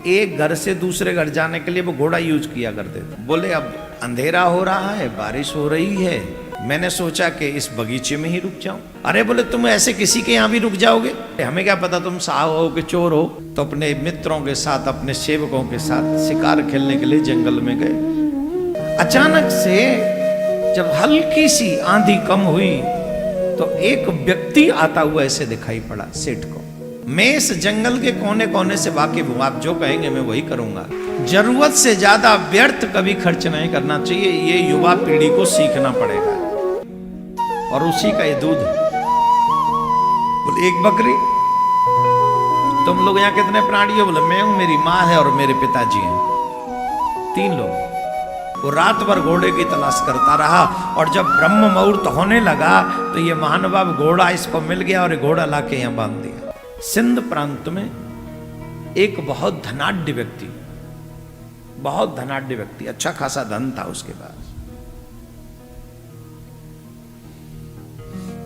एक घर से दूसरे घर जाने के लिए वो घोड़ा यूज किया करते थे। बोले अब अंधेरा हो रहा है, बारिश हो रही है, मैंने सोचा कि इस बगीचे में ही रुक जाऊं। अरे बोले तुम ऐसे किसी के यहाँ भी रुक जाओगे? हमें क्या पता तुम साहब हो कि चोर हो। तो अपने मित्रों के साथ, अपने सेवकों के साथ शिकार खेलने के लिए जंगल में गए। अचानक से जब हल्की सी आंधी कम हुई तो एक व्यक्ति आता हुआ ऐसे दिखाई पड़ा सेठ को। मैं इस जंगल के कोने कोने से वाकिफ हूं, आप जो कहेंगे मैं वही करूंगा। जरूरत से ज्यादा व्यर्थ कभी खर्च नहीं करना चाहिए, ये युवा पीढ़ी को सीखना पड़ेगा। और उसी का ये दूध है। बोले एक बकरी। तुम लोग यहाँ कितने प्राणी हो? बोले मैं हूं, मेरी माँ है और मेरे पिताजी हैं, 3 लोग। वो रात भर घोड़े की तलाश करता रहा और जब ब्रह्म मुहूर्त होने लगा तो ये महानुभाव घोड़ा इसको मिल गया और घोड़ा लाके यहाँ बांध दिया। सिंध प्रांत में एक बहुत धनाढ्य व्यक्ति, बहुत धनाढ्य व्यक्ति, अच्छा खासा धन था उसके पास,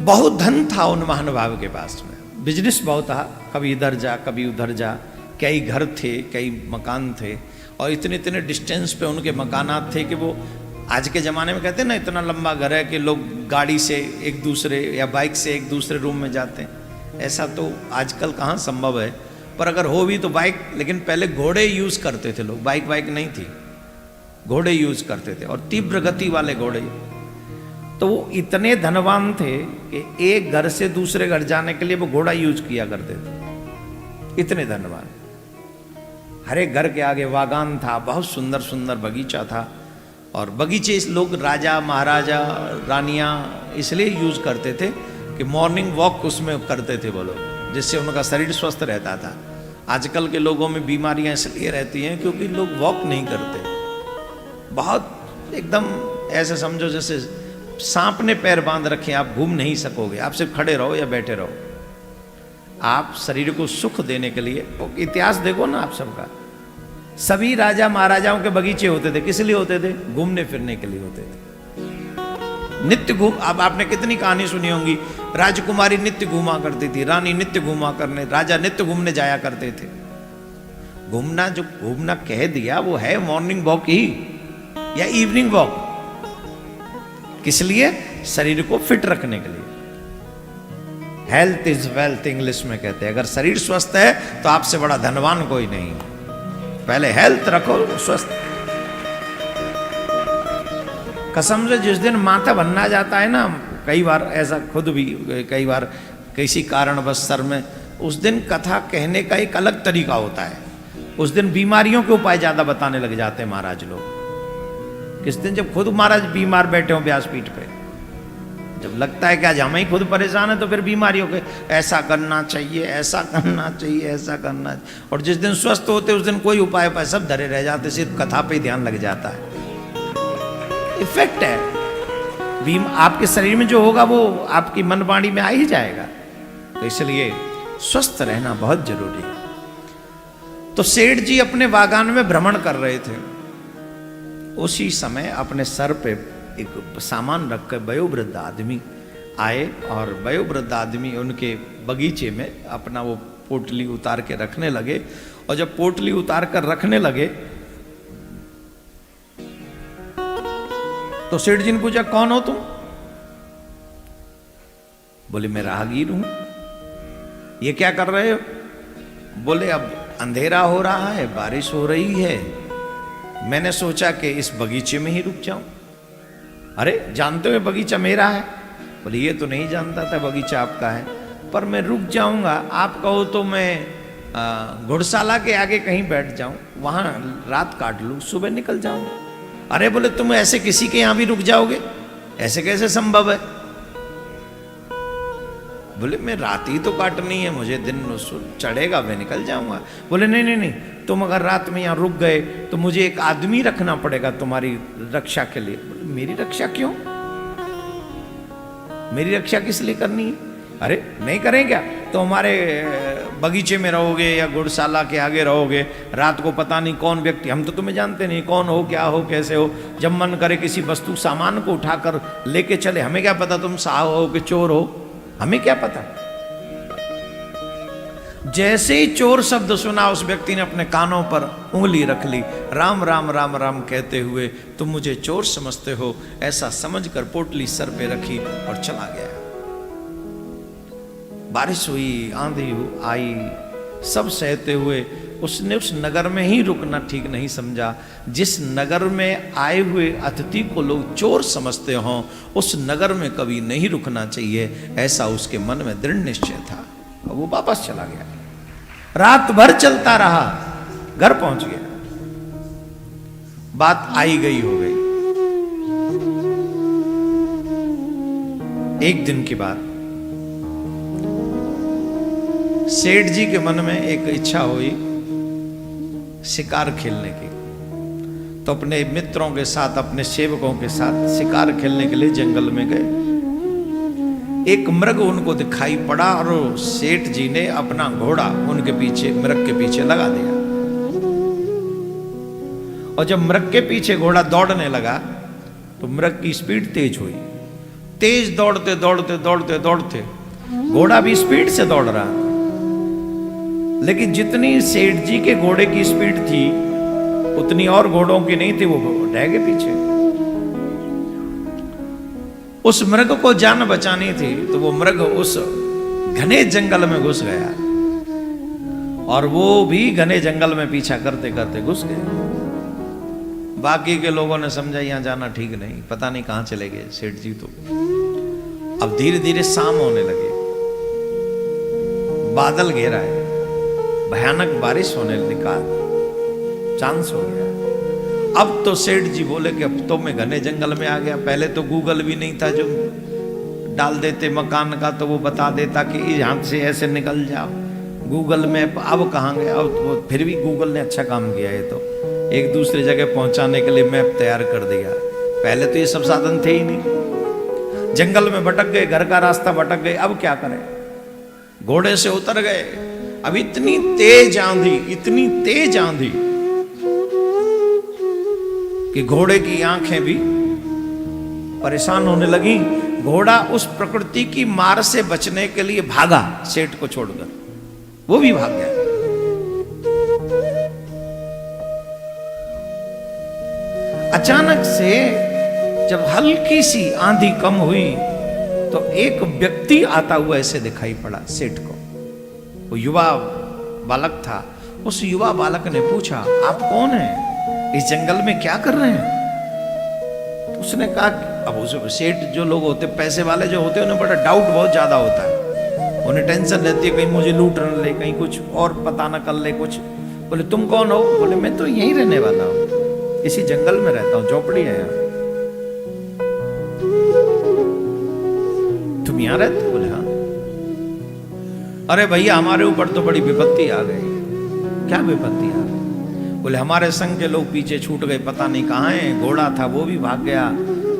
बहुत धन था उन महानुभाव के पास में, बिजनेस बहुत था, कभी इधर जा कभी उधर जा, कई घर थे, कई मकान थे और इतने इतने डिस्टेंस पे उनके मकानात थे कि वो आज के ज़माने में कहते हैं ना इतना लंबा घर है कि लोग गाड़ी से एक दूसरे या बाइक से एक दूसरे रूम में जाते हैं। ऐसा तो आजकल कहाँ संभव है, पर अगर हो भी तो बाइक, लेकिन पहले घोड़े यूज़ करते थे लोग, बाइक नहीं थी, घोड़े यूज़ करते थे और तीव्र गति वाले घोड़े। तो वो इतने धनवान थे कि एक घर से दूसरे घर जाने के लिए वो घोड़ा यूज किया करते थे, इतने धनवान। हर एक घर के आगे बागान था, बहुत सुंदर सुंदर बगीचा था और बगीचे इस लोग राजा महाराजा रानियां इसलिए यूज करते थे कि मॉर्निंग वॉक उसमें करते थे वो लोग, जिससे उनका शरीर स्वस्थ रहता था। आजकल के लोगों में बीमारियां इसलिए रहती हैं क्योंकि लोग वॉक नहीं करते, बहुत एकदम ऐसे समझो जैसे सांप ने पैर बांध रखे, आप घूम नहीं सकोगे, आप सिर्फ खड़े रहो या बैठे रहो। आप शरीर को सुख देने के लिए, इतिहास देखो ना आप सबका, सभी राजा महाराजाओं के बगीचे होते थे, किस लिए होते थे? घूमने फिरने के लिए होते थे। नित्य घूम, अब आपने कितनी कहानी सुनी होंगी, राजकुमारी नित्य घूमा करती थी, रानी नित्य घूमा करने, राजा नित्य घूमने जाया करते थे। घूमना, जो घूमना कह दिया वो है मॉर्निंग वॉक ही या इवनिंग वॉक। किस लिए? शरीर को फिट रखने के लिए। हेल्थ इज वेल्थ इंग्लिश में कहते हैं। अगर शरीर स्वस्थ है तो आपसे बड़ा धनवान कोई नहीं। पहले हेल्थ रखो, स्वस्थ। कसम से जिस दिन माथा बनना जाता है ना, कई बार ऐसा खुद भी, कई बार किसी कारणवश सर में, उस दिन कथा कहने का एक अलग तरीका होता है। उस दिन बीमारियों के उपाय ज्यादा बताने लग जाते हैं महाराज लोग। किस दिन जब खुद महाराज बीमार बैठे हो व्यासपीठ पे, जब लगता है कि आज हम ही खुद परेशान है तो फिर बीमारियों के ऐसा करना चाहिए, ऐसा करना चाहिए, ऐसा करना चाहिए। और जिस दिन स्वस्थ होते उस दिन कोई उपाय उपाय सब धरे रह जाते, सिर्फ कथा पे ही ध्यान लग जाता है। इफेक्ट है, आपके शरीर में जो होगा वो आपकी मन वाणी में आ ही जाएगा। तो इसलिए स्वस्थ रहना बहुत जरूरी है। तो सेठ जी अपने बागान में भ्रमण कर रहे थे, उसी समय अपने सर पे एक सामान रखकर वयोवृद्ध आदमी आए और वयोवृद्ध आदमी उनके बगीचे में अपना वो पोटली उतार के रखने लगे। और जब पोटली उतार कर रखने लगे तो सेठ जी ने पूछा, कौन हो तुम? बोले मैं राहगीर हूं। ये क्या कर रहे हो? बोले अब अंधेरा हो रहा है, बारिश हो रही है, मैंने सोचा कि इस बगीचे में ही रुक जाऊं। अरे जानते हो बगीचा मेरा है? बोले ये तो नहीं जानता था बगीचा आपका है, पर मैं रुक जाऊंगा, आप कहो तो मैं घुड़शाला के आगे कहीं बैठ जाऊं, वहां रात काट लूं, सुबह निकल जाऊंगा। अरे बोले तुम ऐसे किसी के यहां भी रुक जाओगे? ऐसे कैसे संभव है? बोले मैं रात ही तो काटनी है, मुझे दिन चढ़ेगा, मैं निकल जाऊंगा। बोले नहीं नहीं नहीं, तुम अगर रात में यहाँ रुक गए तो मुझे एक आदमी रखना पड़ेगा तुम्हारी रक्षा के लिए। बोले मेरी रक्षा क्यों? मेरी रक्षा किस लिए करनी है? अरे नहीं करें क्या? तो हमारे बगीचे में रहोगे या गुड़शाला के आगे रहोगे, रात को पता नहीं कौन व्यक्ति, हम तो तुम्हें जानते नहीं कौन हो, क्या हो, कैसे हो, जब मन करे किसी वस्तु सामान को उठाकर लेके चले, हमें क्या पता तुम साहब हो कि चोर हो, हमें क्या पता। जैसे ही चोर शब्द सुना उस व्यक्ति ने अपने कानों पर उंगली रख ली। राम राम राम राम कहते हुए तुम मुझे चोर समझते हो, ऐसा समझकर पोटली सर पे रखी और चला गया। बारिश हुई, आंधी आई, सब सहते हुए उसने उस नगर में ही रुकना ठीक नहीं समझा। जिस नगर में आए हुए अतिथि को लोग चोर समझते हों, उस नगर में कभी नहीं रुकना चाहिए, ऐसा उसके मन में दृढ़ निश्चय था। और वो वापस चला गया। रात भर चलता रहा, घर पहुंच गया। बात आई गई हो गई। एक दिन की बात, सेठ जी के मन में एक इच्छा हुई शिकार खेलने की। तो अपने मित्रों के साथ, अपने सेवकों के साथ शिकार खेलने के लिए जंगल में गए। एक मृग उनको दिखाई पड़ा और सेठ जी ने अपना घोड़ा उनके पीछे, मृग के पीछे लगा दिया। और जब मृग के पीछे घोड़ा दौड़ने लगा तो मृग की स्पीड तेज हुई। तेज दौड़ते दौड़ते दौड़ते दौड़ते घोड़ा भी स्पीड से दौड़ रहा, लेकिन जितनी सेठ जी के घोड़े की स्पीड थी उतनी और घोड़ों की नहीं थी। वो रह गए पीछे। उस मृग को जान बचानी थी तो वो मृग उस घने जंगल में घुस गया और वो भी घने जंगल में पीछा करते करते घुस गए। बाकी के लोगों ने समझा यहां जाना ठीक नहीं, पता नहीं कहां चले गए सेठ जी। तो अब धीरे धीरे शाम होने लगे, बादल घेरा है, भयानक बारिश होने का चांस हो गया। अब तो सेठ जी बोले कि अब तो मैं घने जंगल में आ गया। पहले तो गूगल भी नहीं था, जो डाल देते मकान का तो वो बता देता कि यहाँ से ऐसे निकल जाओ। गूगल मैप अब कहाँ गया। अब तो फिर भी गूगल ने अच्छा काम किया है, तो एक दूसरी जगह पहुंचाने के लिए मैप तैयार कर दिया। पहले तो ये सब साधन थे ही नहीं। जंगल में भटक गए, घर का रास्ता भटक गए, अब क्या करें। घोड़े से उतर गए। अब इतनी तेज आंधी, इतनी तेज आंधी कि घोड़े की आंखें भी परेशान होने लगी। घोड़ा उस प्रकृति की मार से बचने के लिए भागा, सेठ को छोड़कर वो भी भाग गया। अचानक से जब हल्की सी आंधी कम हुई तो एक व्यक्ति आता हुआ ऐसे दिखाई पड़ा सेठ को। वो युवा बालक था। उस युवा बालक ने पूछा, आप कौन हैं? इस जंगल में क्या कर रहे हैं? तो उसने कहा, अब उस सेठ जो लोग होते, पैसे वाले जो होते हैं, उन्हें बड़ा डाउट बहुत ज्यादा होता है। उन्हें टेंशन रहती है कहीं मुझे लूट न ले, कहीं कुछ और पता न कर ले कुछ। बोले तुम कौन हो? बोले मैं तो यहीं रहने वाला हूं, इसी जंगल में रहता हूं, झोपड़ी है यहाँ। तुम यहाँ रहते? बोले हाँ। अरे भैया हमारे ऊपर तो बड़ी विपत्ति आ गई। क्या विपत्ति आ गई? बोले हमारे संग के लोग पीछे छूट गए, पता नहीं कहाँ हैं। घोड़ा था वो भी भाग गया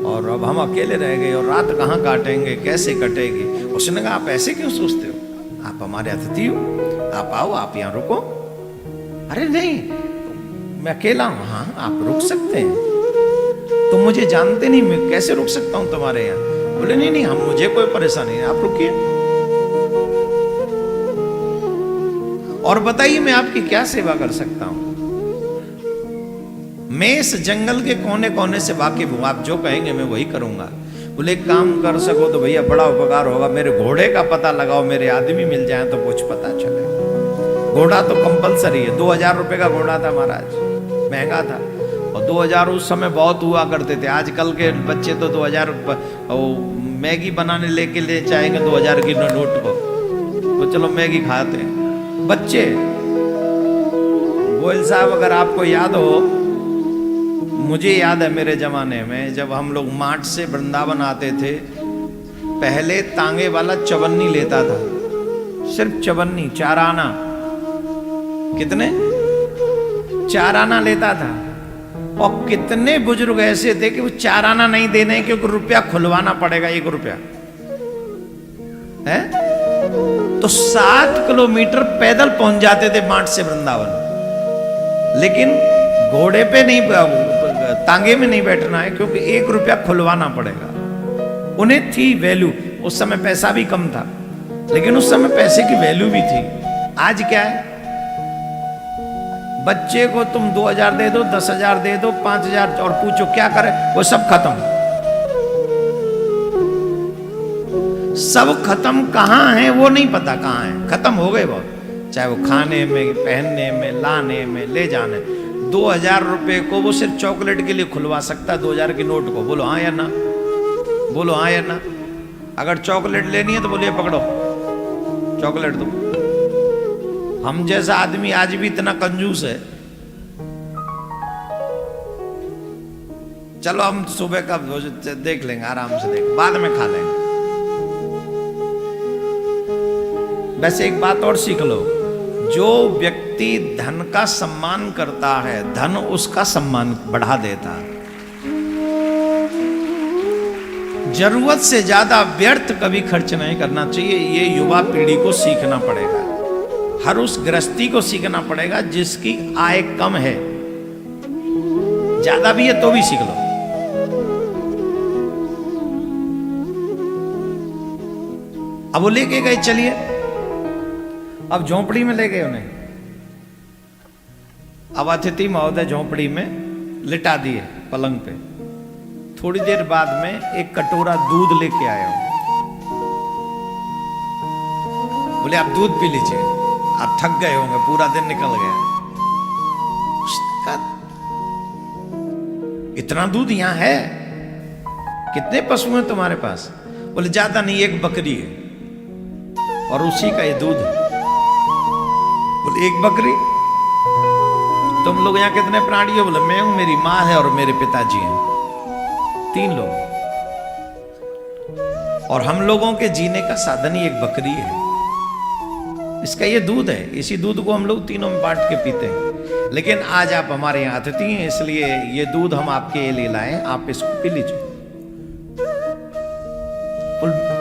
और अब हम अकेले रह गए और रात कहाँ काटेंगे, कैसे कटेगी। उसने कहा आप ऐसे क्यों सोचते हो? आप हमारे अतिथि हो, आप आओ, आप यहाँ रुको। अरे नहीं मैं अकेला हूँ। हाँ आप रुक सकते हैं, तुम मुझे जानते नहीं, मैं कैसे रुक सकता हूँ तुम्हारे यहाँ? बोले नहीं नहीं हम, मुझे कोई परेशानी नहीं, आप रुकिए और बताइए मैं आपकी क्या सेवा कर सकता हूं। मैं इस जंगल के कोने कोने से वाकिफ हूं, आप जो कहेंगे मैं वही करूंगा। बोले एक काम कर सको तो भैया बड़ा उपकार होगा, मेरे घोड़े का पता लगाओ, मेरे आदमी मिल जाए तो कुछ पता चले। घोड़ा तो कंपलसरी है। 2000 रुपए का घोड़ा था महाराज, महंगा था। और 2000 उस समय बहुत हुआ करते थे। आजकल के बच्चे तो 2000 मैगी बनाने लेके ले जाएंगे 2000 की नोट को, तो चलो मैगी खाते हैं बच्चे। गोयल साहब अगर आपको याद हो, मुझे याद है मेरे जमाने में जब हम लोग मार्ट से वृंदावन आते थे, पहले तांगे वाला चवन्नी लेता था, सिर्फ चवन्नी, 4 आना। कितने? 4 आना लेता था। और कितने बुजुर्ग ऐसे थे कि वो 4 आना नहीं देने क्योंकि रुपया खुलवाना पड़ेगा, 1 रुपया है। तो 7 किलोमीटर पैदल पहुंच जाते थे मार्ट से वृंदावन। लेकिन घोड़े पे नहीं, तांगे में नहीं बैठना है क्योंकि 1 रुपया खुलवाना पड़ेगा। उन्हें थी वैल्यू, उस समय पैसा भी कम था लेकिन उस समय पैसे की वैल्यू भी थी। आज क्या है, बच्चे को तुम 2000 दे दो, 10,000 दे दो, 5,000 और पूछो क्या करे, वो सब खत्म। सब खत्म कहाँ है वो नहीं पता, कहाँ है, खत्म हो गए बहुत। चाहे वो खाने में, पहनने में, लाने में, ले जाने। 2000 रुपए को वो सिर्फ चॉकलेट के लिए खुलवा सकता है, 2000 के नोट को। बोलो हाँ या ना, बोलो हाँ या ना। अगर चॉकलेट लेनी है तो बोलिए पकड़ो चॉकलेट दो। हम जैसा आदमी आज भी इतना कंजूस है। चलो हम सुबह का देख लेंगे, आराम से देख, बाद में खा लेंगे। वैसे एक बात और सीख लो, जो व्यक्ति धन का सम्मान करता है, धन उसका सम्मान बढ़ा देता है। जरूरत से ज्यादा व्यर्थ कभी खर्च नहीं करना चाहिए। ये युवा पीढ़ी को सीखना पड़ेगा, हर उस गृहस्थी को सीखना पड़ेगा जिसकी आय कम है। ज्यादा भी है तो भी सीख लो। अब वो लेके गए, चलिए अब झोंपड़ी में ले गए उन्हें। अब अतिथि महोदय झोंपड़ी में लिटा दिए पलंग पे। थोड़ी देर बाद में एक कटोरा दूध लेके आया हूं। बोले आप दूध पी लीजिए, आप थक गए होंगे, पूरा दिन निकल गया। उसका इतना दूध यहां है, कितने पशु हैं तुम्हारे पास? बोले ज्यादा नहीं, एक बकरी है और उसी का ये दूध है। बोले एक बकरी? तुम लोग यहाँ कितने प्राणी हो? बोले मैं हूं, मेरी माँ है और मेरे पिताजी हैं, 3 लोग। और हम लोगों के जीने का साधन ही एक बकरी है। इसका ये दूध है, इसी दूध को हम लोग तीनों में बांट के पीते हैं। लेकिन आज आप हमारे यहाँ अतिथि हैं, इसलिए ये दूध हम आपके लिए लाए, आप इसको पी लीजिए।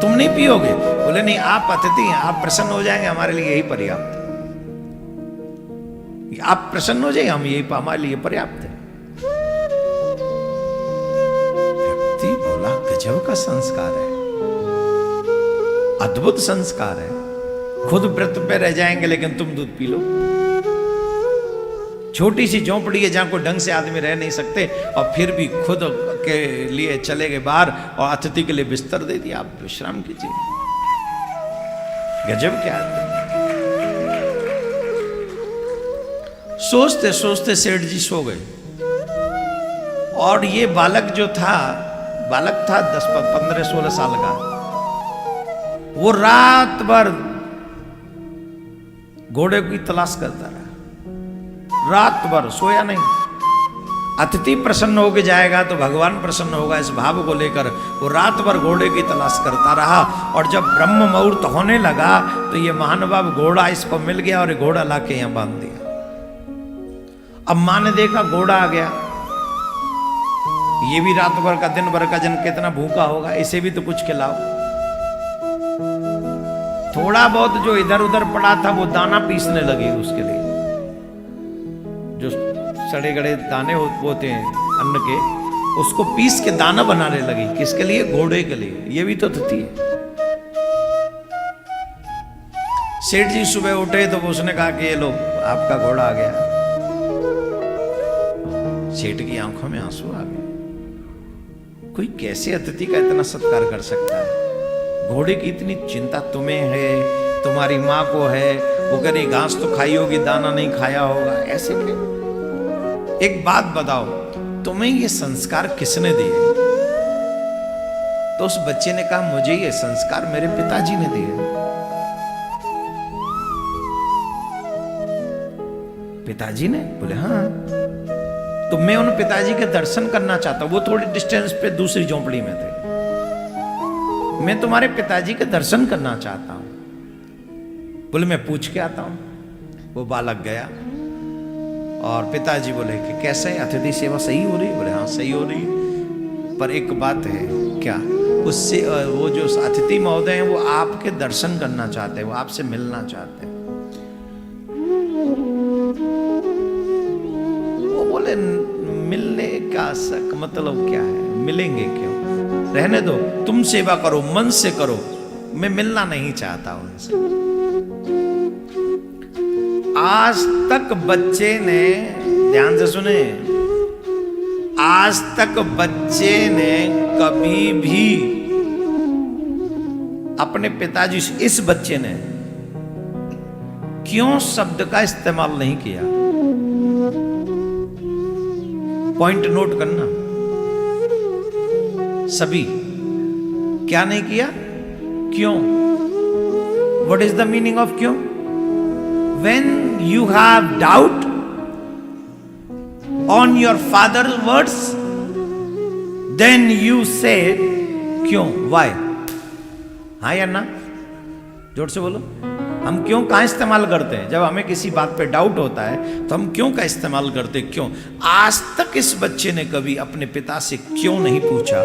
तुम नहीं पियोगे? बोले नहीं, आप अतिथि हैं, आप प्रसन्न हो जाएंगे, हमारे लिए यही पर्याप्त है। आप प्रसन्न हो जाए, हम यही, हमारे लिए पर्याप्त है। व्यक्ति बोला गजब का संस्कार है, अद्भुत संस्कार है। खुद व्रत पे रह जाएंगे लेकिन तुम दूध पी लो। छोटी सी झोंपड़ी है जहां कोई ढंग से आदमी रह नहीं सकते, और फिर भी खुद के लिए चले गए बाहर और अतिथि के लिए बिस्तर दे दिया, आप विश्राम कीजिए। गजब क्या है। सोचते सोचते सेठ जी सो गए, और ये बालक जो था, बालक था 10, 15, 16 साल का, वो रात भर घोड़े की तलाश करता रहा, रात भर सोया नहीं। अतिथि प्रसन्न होके जाएगा तो भगवान प्रसन्न होगा, इस भाव को लेकर वो रात भर घोड़े की तलाश करता रहा। और जब ब्रह्म मुहूर्त होने लगा तो ये महानुभाव घोड़ा इसको मिल गया और घोड़ा लाके यहां बांध दिया। अब मां ने देखा घोड़ा आ गया, ये भी रात भर का, दिन भर का जन कितना भूखा होगा, इसे भी तो कुछ खिलाओ। थोड़ा बहुत जो इधर उधर पड़ा था वो दाना पीसने लगी उसके लिए, जो सड़े गड़े दाने होते हैं अन्न के, उसको पीस के दाना बनाने लगी। किसके लिए? घोड़े के लिए। ये भी तो थी। सेठ जी सुबह उठे तो उसने कहा कि ये लो आपका घोड़ा आ गया। सेठ की आंखों में आंसू आ गए। कोई कैसे अतिथि का इतना सत्कार कर सकता है? घोड़े की इतनी चिंता तुम्हें है, तुम्हारी माँ को है, वो कह रही घास तो खाई होगी, दाना नहीं खाया होगा, ऐसे क्यों? एक बात बताओ, तुम्हें ये संस्कार किसने दिए? तो उस बच्चे ने कहा मुझे ये संस्कार मेरे पिताजी ने दिए। पिताजी ने? बोले हाँ। तो मैं उन पिताजी के दर्शन करना चाहता हूं। वो थोड़ी डिस्टेंस पे दूसरी झोंपड़ी में थे। मैं तुम्हारे पिताजी के दर्शन करना चाहता हूं। बोले मैं पूछ के आता हूं। वो बालक गया और पिताजी बोले कि कैसे अतिथि सेवा सही हो रही? बोले हाँ सही हो रही, पर एक बात है। क्या? उससे वो जो अतिथि महोदय हैं वो आपके दर्शन करना चाहते हैं, वो आपसे मिलना चाहते हैं। वो बोले मिलने का मतलब क्या है? मिलेंगे क्यों? रहने दो, तुम सेवा करो, मन से करो, मैं मिलना नहीं चाहता उनसे। आज तक बच्चे ने, ध्यान से सुने, आज तक बच्चे ने कभी भी अपने पिताजी से, इस बच्चे ने क्यों शब्द का इस्तेमाल नहीं किया। पॉइंट नोट करना, सभी क्या नहीं किया, क्यों। What is the meaning of क्यों? When you have doubt on your father's words, then you say क्यों, why? हाँ या ना, जोर से बोलो। हम क्यों का इस्तेमाल करते हैं? जब हमें किसी बात पे डाउट होता है तो हम क्यों का इस्तेमाल करते हैं, क्यों। आज तक इस बच्चे ने कभी अपने पिता से क्यों नहीं पूछा।